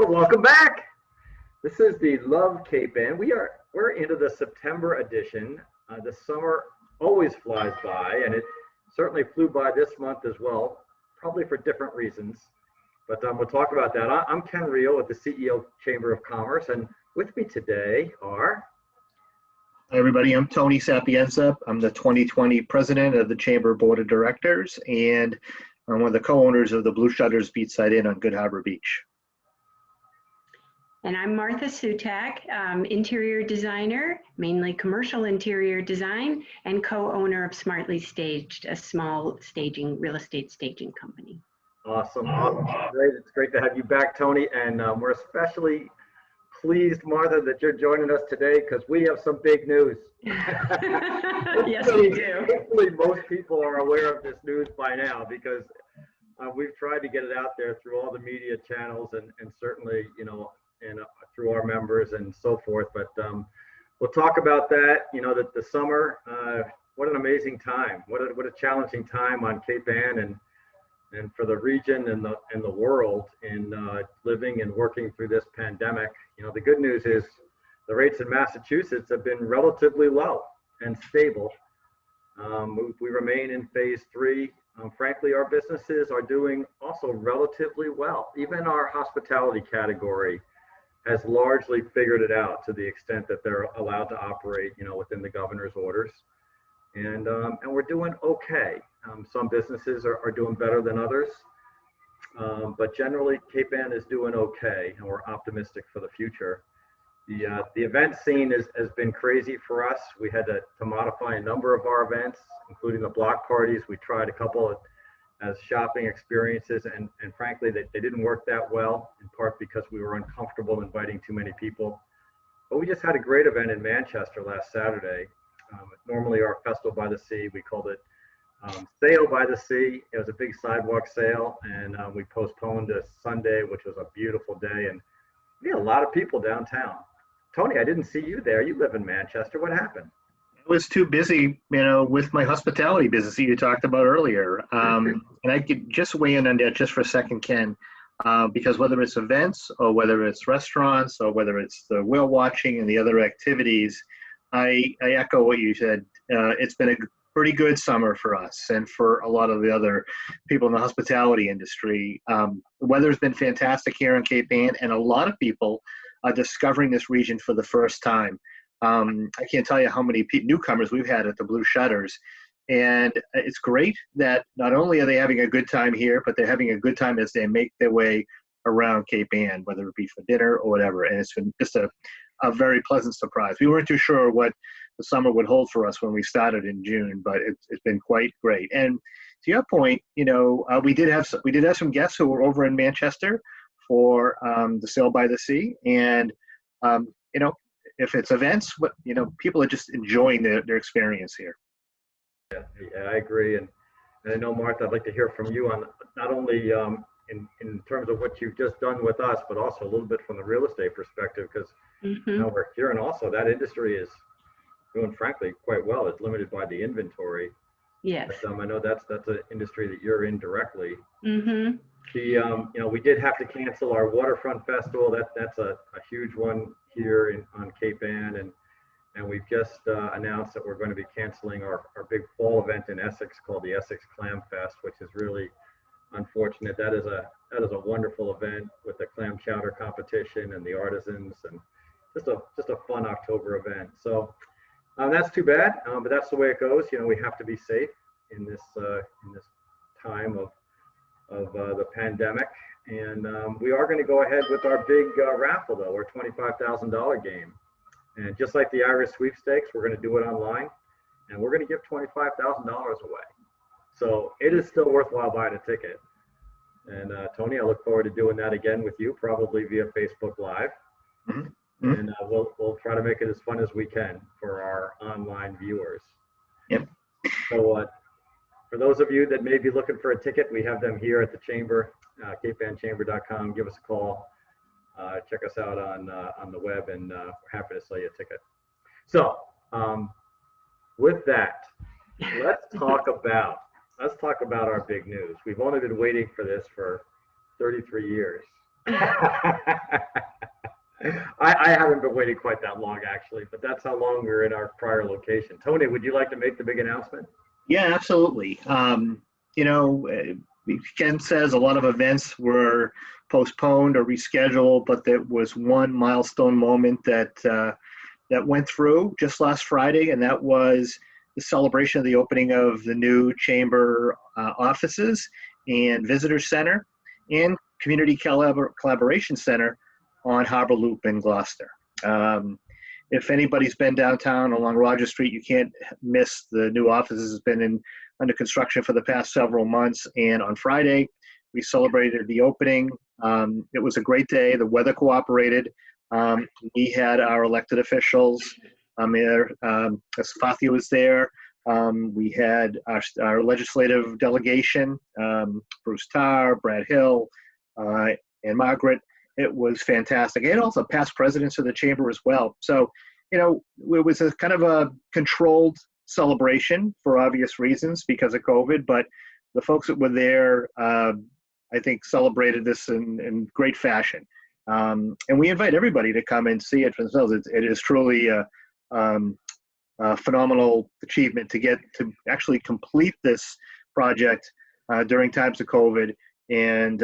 Well, welcome back. This is the Love Cape Band. We're into the September edition. The summer always flies by, and it certainly flew by this month as well, probably for different reasons. But we'll talk about that. I'm Ken Reel with the CEO Chamber of Commerce, and with me today are. Hi, everybody. I'm Tony Sapienza. I'm the 2020 president of the Chamber Board of Directors, and I'm one of the co-owners of the Blue Shutters Beachside Inn on Good Harbor Beach. And I'm Martha Sutak, interior designer, mainly commercial interior design, and co-owner of Smartly Staged, a small real estate staging company. Awesome. Great. It's great to have you back, Tony. And we're especially pleased, Martha, that you're joining us today because we have some big news. Yes, we do. Hopefully most people are aware of this news by now because we've tried to get it out there through all the media channels and certainly, and through our members and so forth. But we'll talk about that. That the summer, what an amazing time. What a challenging time on Cape Ann and for the region and the world in living and working through this pandemic. The good news is the rates in Massachusetts have been relatively low and stable. We remain in phase 3. Frankly, our businesses are doing also relatively well. Even our hospitality category has largely figured it out to the extent that they're allowed to operate, within the governor's orders. And we're doing okay. Some businesses are doing better than others, but generally Cape Ann is doing okay, and we're optimistic for the future. The event scene has been crazy for us. We had to modify a number of our events, including the block parties. We tried a couple as shopping experiences, and frankly, they didn't work that well, in part because we were uncomfortable inviting too many people. But we just had a great event in Manchester last Saturday. Normally our Festival by the Sea, we called it Sail by the Sea. It was a big sidewalk sail, and we postponed to Sunday, which was a beautiful day, and we had a lot of people downtown. Tony, I didn't see you there. You live in Manchester. What happened? I was too busy, with my hospitality business that you talked about earlier. And I could just weigh in on that just for a second, Ken, because whether it's events or whether it's restaurants or whether it's the whale watching and the other activities, I echo what you said. It's been a pretty good summer for us and for a lot of the other people in the hospitality industry. The weather's been fantastic here in Cape Ann, and a lot of people are discovering this region for the first time. I can't tell you how many newcomers we've had at the Blue Shutters. And it's great that not only are they having a good time here, but they're having a good time as they make their way around Cape Ann, whether it be for dinner or whatever. And it's been just a very pleasant surprise. We weren't too sure what the summer would hold for us when we started in June, but it's been quite great. And to your point, we did have some guests who were over in Manchester for the Sail by the Sea. And, if it's events, people are just enjoying their experience here. Yeah, I agree. And I know, Martha, I'd like to hear from you on not only in terms of what you've just done with us, but also a little bit from the real estate perspective, because we're hearing also that industry is doing, frankly, quite well. It's limited by the inventory. Yes. But, I know that's an industry that you're in directly. Mm-hmm. We did have to cancel our waterfront festival. That's a huge one here on Cape Ann, and we've just announced that we're going to be canceling our big fall event in Essex called the Essex Clam Fest, which is really unfortunate. That is a wonderful event with the clam chowder competition and the artisans, and just a fun October event. So that's too bad, but that's the way it goes. We have to be safe in this time of the pandemic, and we are going to go ahead with our big raffle, though, our $25,000 game. And just like the Irish sweepstakes, we're going to do it online, and we're going to give $25,000 away. So it is still worthwhile buying a ticket. And Tony, I look forward to doing that again with you, probably via Facebook Live. Mm-hmm. And we'll try to make it as fun as we can for our online viewers. Yep. So for those of you that may be looking for a ticket, we have them here at the Chamber, capeannchamber.com. Give us a call. Check us out on the web, and we're happy to sell you a ticket. So with that, let's talk about our big news. We've only been waiting for this for 33 years. I haven't been waiting quite that long, actually, but that's how long we were in our prior location. Tony, would you like to make the big announcement? Yeah, absolutely. You know, Ken says a lot of events were postponed or rescheduled, but there was one milestone moment that went through just last Friday, and that was the celebration of the opening of the new chamber offices and visitor center and community collaboration center on Harbor Loop in Gloucester. If anybody's been downtown along Roger Street, you can't miss the new offices. Has been under construction for the past several months, and on Friday we celebrated the opening. It was a great day. The weather cooperated. We had our elected officials. Fathia was there. We had our legislative delegation, Bruce Tarr, Brad Hill, and Margaret. It was fantastic. And also past presidents of the chamber as well. So, you know, it was a kind of a controlled celebration for obvious reasons because of COVID, but the folks that were there, I think, celebrated this in great fashion. And we invite everybody to come and see it for themselves. It is truly a phenomenal achievement to get to actually complete this project during times of COVID. And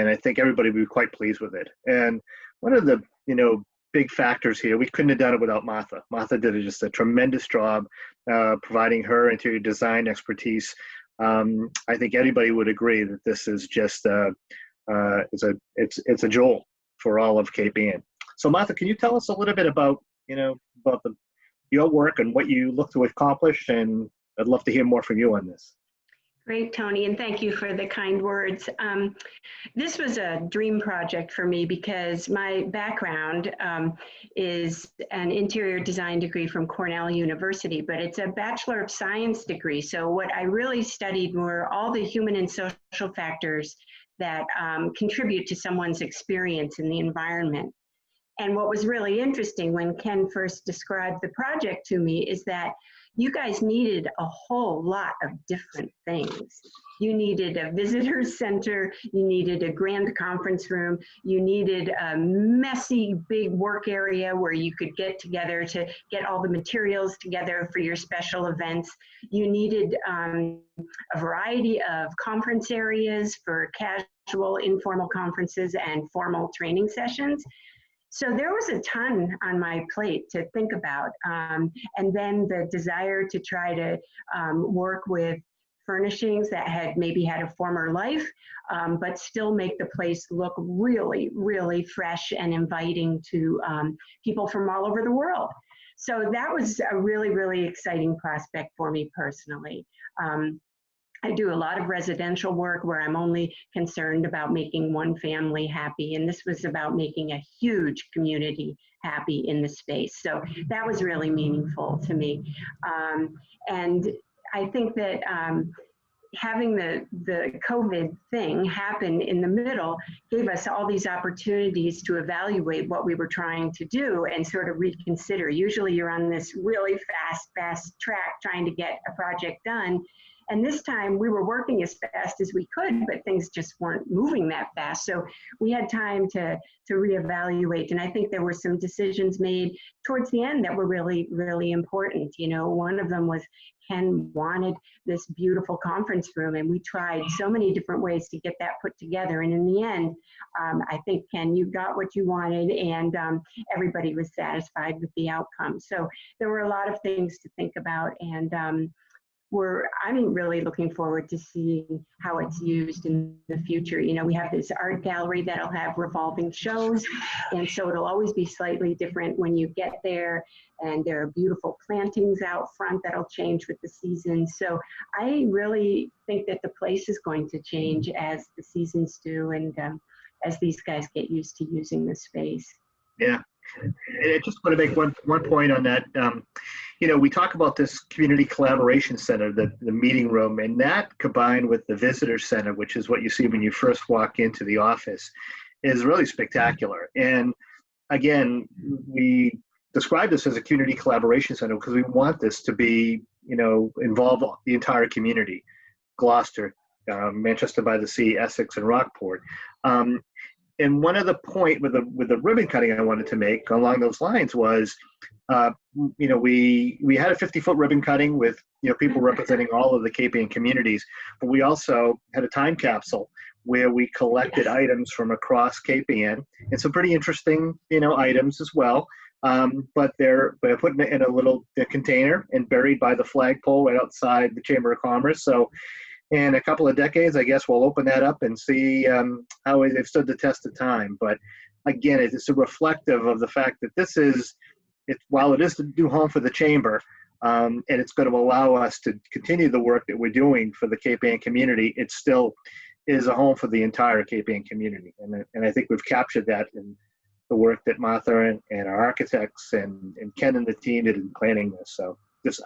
I think everybody would be quite pleased with it. And one of the, you know, big factors here, we couldn't have done it without Martha. Martha did just a tremendous job providing her interior design expertise. I think anybody would agree that this is just it's a jewel for all of Cape Ann. So Martha, can you tell us a little bit about, you know, about your work and what you look to accomplish? And I'd love to hear more from you on this. Great, Tony, and thank you for the kind words. This was a dream project for me because my background is an interior design degree from Cornell University, but it's a Bachelor of Science degree. So what I really studied were all the human and social factors that contribute to someone's experience in the environment. And what was really interesting when Ken first described the project to me is that you guys needed a whole lot of different things. You needed a visitor center, you needed a grand conference room, you needed a messy big work area where you could get together to get all the materials together for your special events. You needed a variety of conference areas for casual, informal conferences and formal training sessions. So there was a ton on my plate to think about. And then the desire to try to work with furnishings that had maybe had a former life, but still make the place look really, really fresh and inviting to people from all over the world. So that was a really, really exciting prospect for me personally. I do a lot of residential work where I'm only concerned about making one family happy, and this was about making a huge community happy in the space. So that was really meaningful to me. And I think that having the COVID thing happen in the middle gave us all these opportunities to evaluate what we were trying to do and sort of reconsider. Usually you're on this really fast track trying to get a project done. And this time we were working as fast as we could, but things just weren't moving that fast. So we had time to reevaluate. And I think there were some decisions made towards the end that were really, really important. You know, one of them was Ken wanted this beautiful conference room, and we tried so many different ways to get that put together. And in the end, I think, Ken, you got what you wanted, and everybody was satisfied with the outcome. So there were a lot of things to think about, and I'm really looking forward to seeing how it's used in the future. You know, we have this art gallery that'll have revolving shows, and so it'll always be slightly different when you get there, and there are beautiful plantings out front that'll change with the seasons. So I really think that the place is going to change as the seasons do, and as these guys get used to using the space. Yeah. And I just want to make one point on that. You know, we talk about this community collaboration center, the meeting room, and that combined with the visitor center, which is what you see when you first walk into the office, is really spectacular. And again, we describe this as a community collaboration center because we want this to be, you know, involve the entire community, Gloucester, Manchester by the Sea, Essex, and Rockport. and one of the point with the ribbon cutting I wanted to make along those lines was, we had a 50-foot ribbon cutting with people representing all of the Cape Ann communities, but we also had a time capsule where we collected items from across Cape Ann and some pretty interesting items as well. But they're put in a little container and buried by the flagpole right outside the Chamber of Commerce. So in a couple of decades, I guess we'll open that up and see how they've stood the test of time. But again, it's a reflective of the fact that while it is the new home for the Chamber, and it's going to allow us to continue the work that we're doing for the Cape Ann community, it still is a home for the entire Cape Ann community. And I think we've captured that in the work that Martha and our architects and Ken and the team did in planning this. So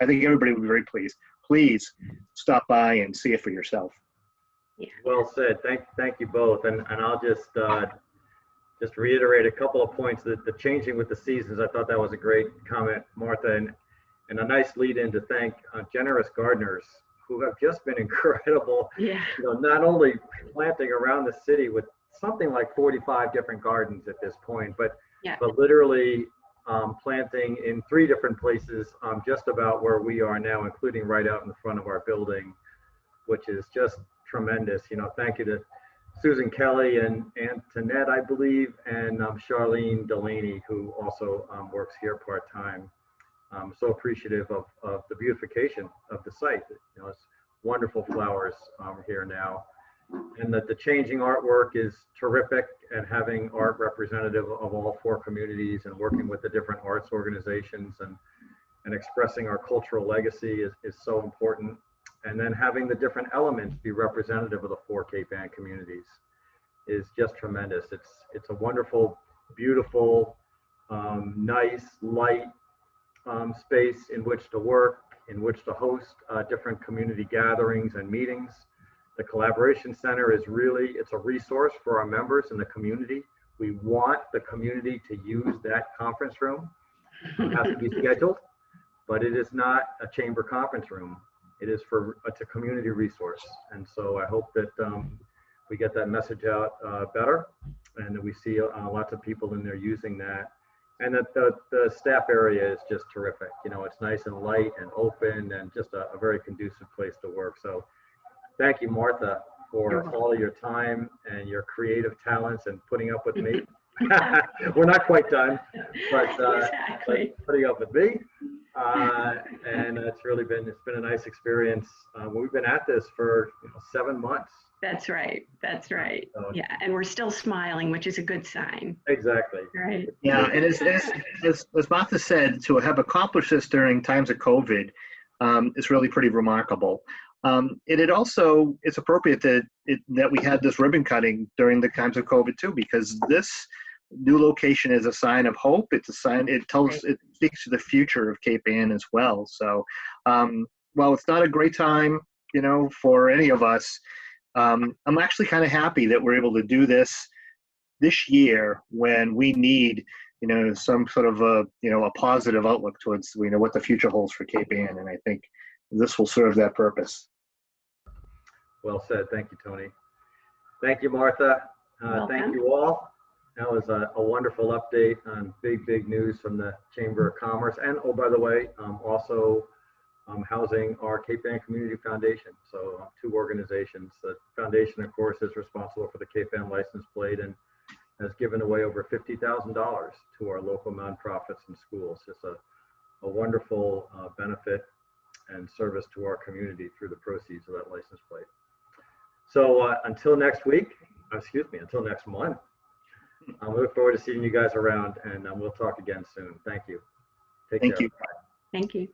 I think everybody will be very pleased. Please stop by and see it for yourself. Yeah. Well said. Thank you both. And I'll just reiterate a couple of points. That the changing with the seasons, I thought that was a great comment, Martha, and a nice lead in to thank generous gardeners who have just been incredible. Yeah. Not only planting around the city with something like 45 different gardens at this point, but literally planting in 3 different places just about where we are now, including right out in the front of our building, which is just tremendous. Thank you to Susan Kelly and Antoinette, I believe, and Charlene Delaney, who also works here part-time. So appreciative of the beautification of the site. It's wonderful flowers here now. And that the changing artwork is terrific, and having art representative of all 4 communities and working with the different arts organizations and expressing our cultural legacy is so important. And then having the different elements be representative of the 4 Cape Ann communities is just tremendous. It's a wonderful, beautiful, nice, light space in which to work, in which to host different community gatherings and meetings. The Collaboration Center it's a resource for our members in the community. We want the community to use that conference room. It has to be scheduled, but it is not a chamber conference room. It's a community resource. And so I hope that we get that message out better, and that we see lots of people in there using that. And that the staff area is just terrific. It's nice and light and open and just a very conducive place to work. So thank you, Martha, for all of your time and your creative talents and putting up with me. We're not quite done, but Exactly. putting up with me. And it's been a nice experience. We've been at this for 7 months. That's right. So, Yeah, and we're still smiling, which is a good sign. Exactly. Right. Yeah, and as Martha said, to have accomplished this during times of COVID is really pretty remarkable. It's appropriate that we had this ribbon cutting during the times of COVID too, because this new location is a sign of hope. It speaks to the future of Cape Ann as well. So while it's not a great time, for any of us, I'm actually kind of happy that we're able to do this year when we need, some sort of a positive outlook towards, what the future holds for Cape Ann. And I think this will serve that purpose. Well said. Thank you, Tony. Thank you, Martha. Thank you all. That was a wonderful update on big news from the Chamber of Commerce. And oh, by the way, also housing our Cape Ann Community Foundation. So 2 organizations. The foundation, of course, is responsible for the Cape Ann license plate and has given away over $50,000 to our local nonprofits and schools. It's a wonderful benefit and service to our community through the proceeds of that license plate. So until next month, I look forward to seeing you guys around, and we'll talk again soon. Thank you. Take care. Thank you. Thank you.